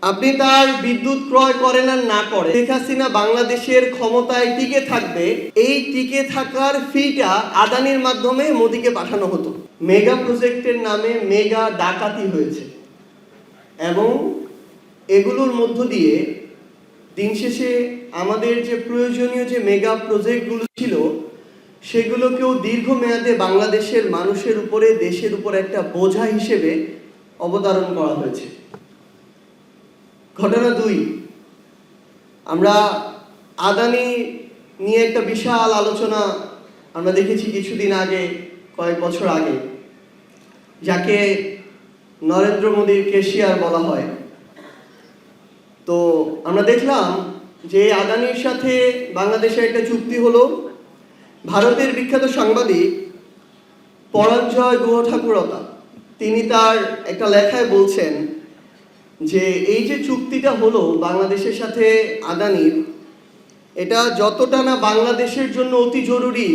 আপনি তার বিদ্যুৎ ক্রয় করেন আর না করেন, শেখ হাসিনা বাংলাদেশের ক্ষমতায় টিকে থাকবে, এই টিকে থাকার ফিটা আদানির মাধ্যমে মোদিকে পাঠানো হতো। মেগা প্রজেক্টের নামে মেগা ডাকাতি হয়েছে এবং এগুলোর মধ্য দিয়ে দিন শেষে আমাদের যে প্রয়োজনীয় যে মেগা প্রজেক্টগুলো ছিল সেগুলোকেও দীর্ঘমেয়াদে বাংলাদেশের মানুষের উপরে, দেশের উপরে একটা বোঝা হিসেবে অবতারণ করা হয়েছে। ঘটনা 2, আমরা আদানি নিয়ে একটা বিশাল আলোচনা আমরা দেখেছি কিছুদিন আগে, কয়েক বছর আগে, যাকে নরেন্দ্র মোদীর কেশিয়ার বলা হয়। তো আমরা দেখলাম যে আদানির সাথে বাংলাদেশের একটা চুক্তি হলো। ভারতের বিখ্যাত সাংবাদিক পরাঞ্জয় গুহ ঠাকুরতা তিনি তার একটা লেখায় বলছেন যে এই যে চুক্তিটা হলো বাংলাদেশের সাথে আদানির, এটা যতটা না বাংলাদেশের জন্য অতি জরুরি,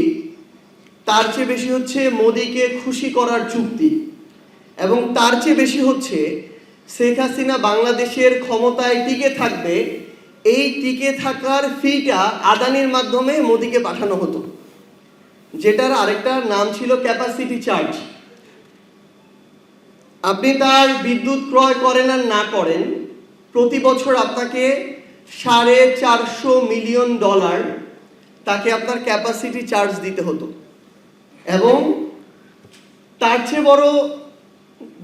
তার চেয়ে বেশি হচ্ছে মোদিকে খুশি করার চুক্তি, এবং তার চেয়ে বেশি হচ্ছে শেখ হাসিনা বাংলাদেশের ক্ষমতায় টিকে থাকবে, এই টিকে থাকার ফিটা আদানির মাধ্যমে মোদিকে পাঠানো হতো, যেটার আরেকটা নাম ছিল ক্যাপাসিটি চার্জ। আপনি তার বিদ্যুৎ ক্রয় করেন আর না করেন, প্রতি বছর আপনাকে $450 মিলিয়ন তাকে আপনার ক্যাপাসিটি চার্জ দিতে হতো। এবং তার চেয়ে বড়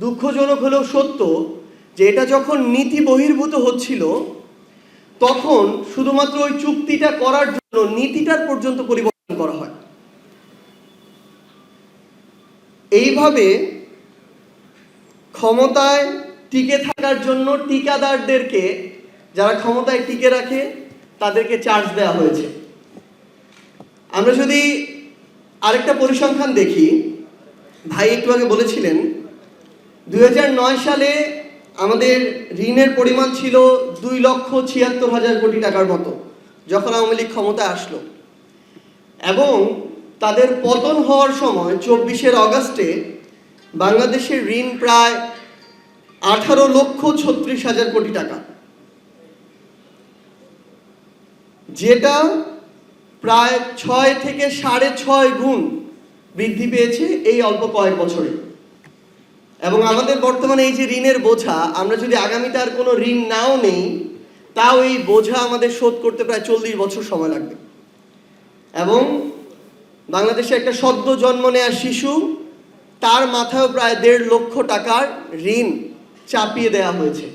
দুঃখজনক হলেও সত্য যে এটা যখন নীতি বহির্ভূত হচ্ছিল, তখন শুধুমাত্র ওই চুক্তিটা করার জন্য নীতিটার পর্যন্ত পরিবর্তন করা হয়। এইভাবে ক্ষমতায় টিকে থাকার জন্য ঠিকাদারদেরকে, যারা ক্ষমতায় টিকে রাখে, তাদেরকে চার্জ দেওয়া হয়েছে। আমরা যদি আরেকটা পরিসংখ্যান দেখি, ভাই একটু আগে বলেছিলেন 2009 সালে আমাদের ঋণের পরিমাণ ছিল 2,76,000 কোটি টাকার মতো, যখন আওয়ামী লীগ ক্ষমতায় আসলো। এবং তাদের পতন হওয়ার সময় 24 অগাস্টে বাংলাদেশের ঋণ প্রায় 18,36,000 কোটি টাকা, যেটা প্রায় 6 থেকে 6.5 গুণ বৃদ্ধি পেয়েছে এই অল্প কয়েক বছরে। এবং আমাদের বর্তমানে এই যে ঋণের বোঝা, আমরা যদি আগামীতে আর কোনো ঋণ নাও নেই, তাও এই বোঝা আমাদের শোধ করতে প্রায় 40 বছর সময় লাগবে। এবং বাংলাদেশে একটা সদ্য জন্ম নেওয়া শিশু, তার মাথায়ও প্রায় 1.5 লক্ষ টাকার ঋণ চাপিয়ে দেওয়া হয়েছে।